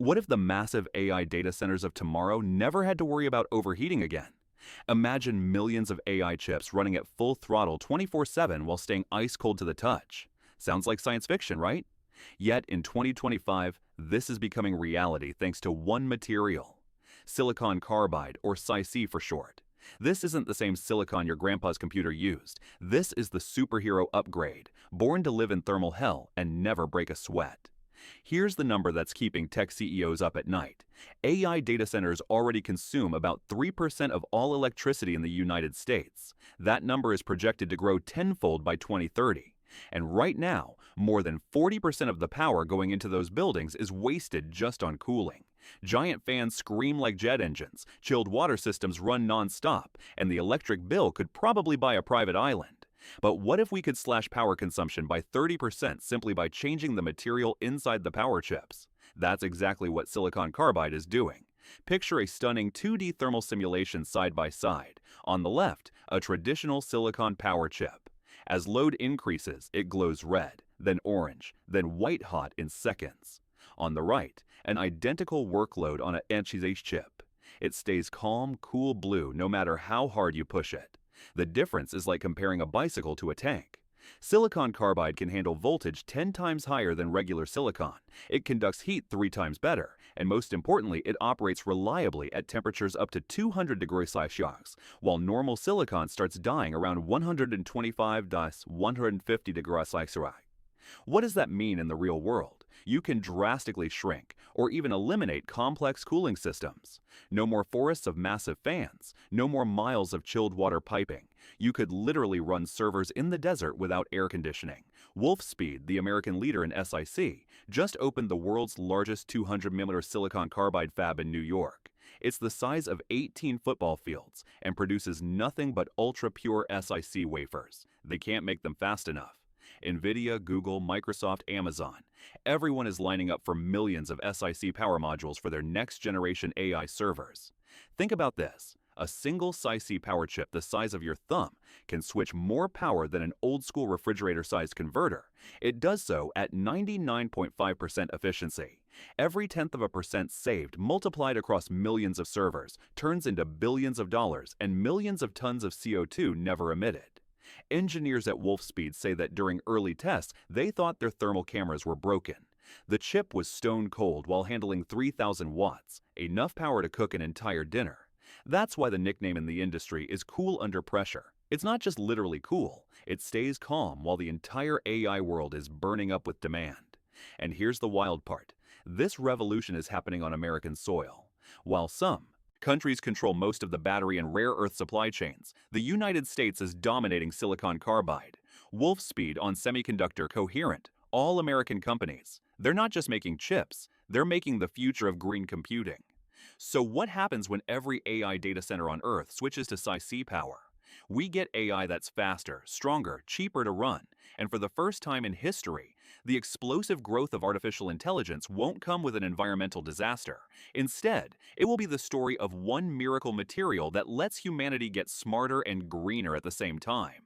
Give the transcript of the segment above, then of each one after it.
What if the massive AI data centers of tomorrow never had to worry about overheating again? Imagine millions of AI chips running at full throttle 24/7 while staying ice cold to the touch. Sounds like science fiction, right? Yet in 2025, this is becoming reality thanks to one material: Silicon Carbide, or Sci for short. This isn't the same silicon your grandpa's computer used. This is the superhero upgrade, born to live in thermal hell and never break a sweat. Here's the number that's keeping tech CEOs up at night. AI data centers already consume about 3% of all electricity in the United States. That number is projected to grow tenfold by 2030. And right now, more than 40% of the power going into those buildings is wasted just on cooling. Giant fans scream like jet engines, chilled water systems run non-stop, and the electric bill could probably buy a private island. But what if we could slash power consumption by 30% simply by changing the material inside the power chips? That's exactly what silicon carbide is doing. Picture a stunning 2D thermal simulation side by side. On the left, a traditional silicon power chip. As load increases, it glows red, then orange, then white hot in seconds. On the right, an identical workload on an HZH chip. It stays calm, cool blue no matter how hard you push it. The difference is like comparing a bicycle to a tank. Silicon carbide can handle voltage 10 times higher than regular silicon. It conducts heat 3 times better, and most importantly, it operates reliably at temperatures up to 200 degrees Celsius, while normal silicon starts dying around 125 to 150 degrees Celsius. What does that mean in the real world? You can drastically shrink or even eliminate complex cooling systems. No more forests of massive fans, no more miles of chilled water piping. You could literally run servers in the desert without air conditioning. Wolfspeed, the American leader in SiC, just opened the world's largest 200mm silicon carbide fab in New York. It's the size of 18 football fields and produces nothing but ultra-pure SiC wafers. They can't make them fast enough. Nvidia, Google, Microsoft, Amazon. Everyone is lining up for millions of SiC power modules for their next-generation AI servers. Think about this. A single SiC power chip the size of your thumb can switch more power than an old-school refrigerator-sized converter. It does so at 99.5% efficiency. Every tenth of a percent saved multiplied across millions of servers turns into billions of dollars and millions of tons of CO2 never emitted. Engineers at Wolfspeed say that during early tests, they thought their thermal cameras were broken. The chip was stone cold while handling 3,000 watts, enough power to cook an entire dinner. That's why the nickname in the industry is cool under pressure. It's not just literally cool, it stays calm while the entire AI world is burning up with demand. And here's the wild part. This revolution is happening on American soil. While some countries control most of the battery and rare earth supply chains, the United States is dominating silicon carbide. Wolfspeed on semiconductor coherent, all American companies. They're not just making chips, they're making the future of green computing. So what happens when every AI data center on Earth switches to Sci power? We get AI that's faster, stronger, cheaper to run, and for the first time in history, the explosive growth of artificial intelligence won't come with an environmental disaster. Instead, it will be the story of one miracle material that lets humanity get smarter and greener at the same time.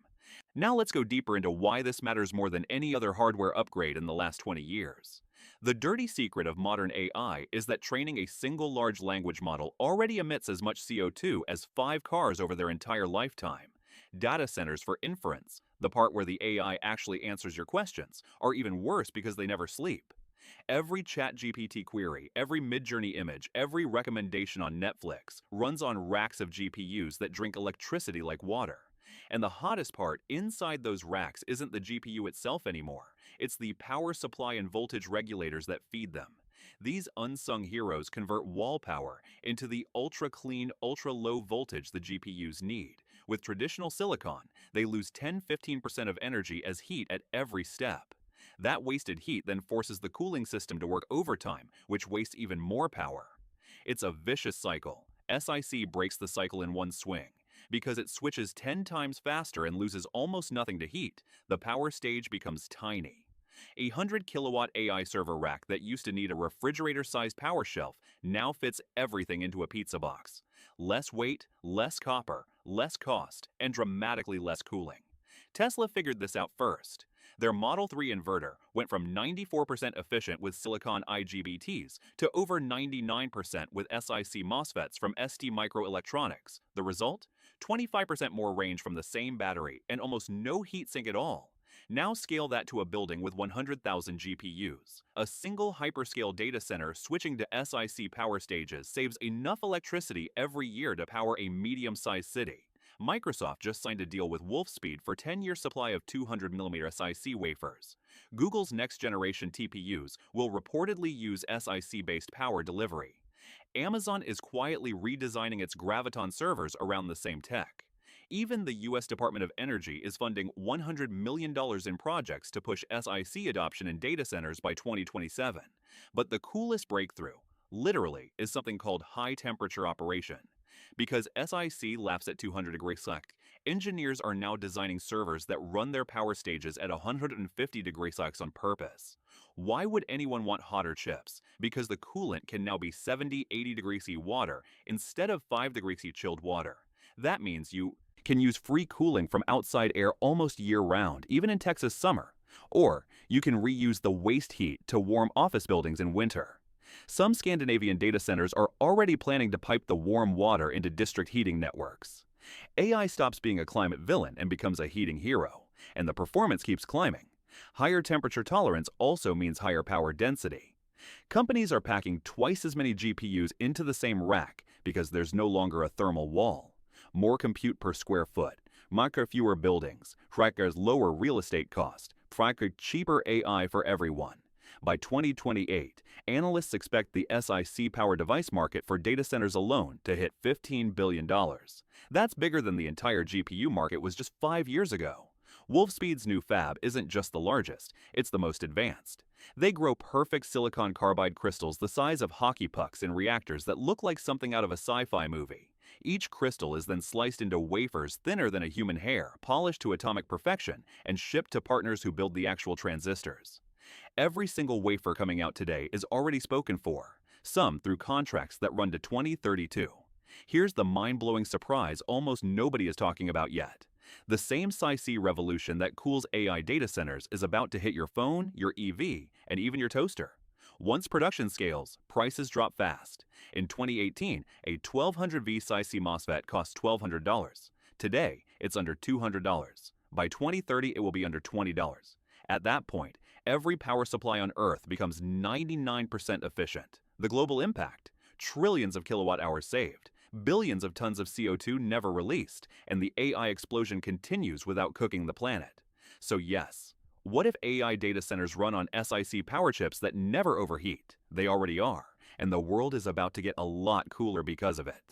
Now let's go deeper into why this matters more than any other hardware upgrade in the last 20 years. The dirty secret of modern AI is that training a single large language model already emits as much CO2 as 5 cars over their entire lifetime. Data centers for inference, the part where the AI actually answers your questions, are even worse because they never sleep. Every ChatGPT query, every Midjourney image, every recommendation on Netflix runs on racks of GPUs that drink electricity like water. And the hottest part inside those racks isn't the GPU itself anymore. It's the power supply and voltage regulators that feed them. These unsung heroes convert wall power into the ultra-clean, ultra-low voltage the GPUs need. With traditional silicon, they lose 10–15% of energy as heat at every step. That wasted heat then forces the cooling system to work overtime, which wastes even more power. It's a vicious cycle. SiC breaks the cycle in one swing. Because it switches 10 times faster and loses almost nothing to heat, the power stage becomes tiny. A 100-kilowatt AI server rack that used to need a refrigerator-sized power shelf now fits everything into a pizza box. Less weight, less copper, less cost, and dramatically less cooling. Tesla figured this out first. Their Model 3 inverter went from 94% efficient with silicon IGBTs to over 99% with SiC MOSFETs from ST Microelectronics. The result? 25% more range from the same battery and almost no heatsink at all. Now scale that to a building with 100,000 GPUs. A single hyperscale data center switching to SiC power stages saves enough electricity every year to power a medium-sized city. Microsoft just signed a deal with Wolfspeed for 10-year supply of 200mm SiC wafers. Google's next-generation TPUs will reportedly use SiC-based power delivery. Amazon is quietly redesigning its Graviton servers around the same tech. Even the U.S. Department of Energy is funding $100 million in projects to push SiC adoption in data centers by 2027. But the coolest breakthrough, literally, is something called high-temperature operation. Because SiC laps at 200 degrees Celsius, engineers are now designing servers that run their power stages at 150 degrees Celsius on purpose. Why would anyone want hotter chips? Because the coolant can now be 70-80 degrees C water instead of 5 degrees C chilled water. That means you can use free cooling from outside air almost year-round, even in Texas summer. Or you can reuse the waste heat to warm office buildings in winter. Some Scandinavian data centers are already planning to pipe the warm water into district heating networks. AI stops being a climate villain and becomes a heating hero, and the performance keeps climbing. Higher temperature tolerance also means higher power density. Companies are packing twice as many GPUs into the same rack because there's no longer a thermal wall. More compute per square foot, fewer buildings, lower real estate cost, cheaper AI for everyone. By 2028, analysts expect the SiC power device market for data centers alone to hit $15 billion. That's bigger than the entire GPU market was just 5 years ago. Wolfspeed's new fab isn't just the largest, it's the most advanced. They grow perfect silicon carbide crystals the size of hockey pucks in reactors that look like something out of a sci-fi movie. Each crystal is then sliced into wafers thinner than a human hair, polished to atomic perfection, and shipped to partners who build the actual transistors. Every single wafer coming out today is already spoken for, some through contracts that run to 2032. Here's the mind-blowing surprise almost nobody is talking about yet. The same SiC revolution that cools AI data centers is about to hit your phone, your EV, and even your toaster. Once production scales, prices drop fast. In 2018, a 1200V SiC MOSFET cost $1,200. Today, it's under $200. By 2030, it will be under $20. At that point, every power supply on Earth becomes 99% efficient. The global impact: trillions of kilowatt hours saved, billions of tons of CO2 never released, and the AI explosion continues without cooking the planet. So yes, what if AI data centers run on SiC power chips that never overheat? They already are, and the world is about to get a lot cooler because of it.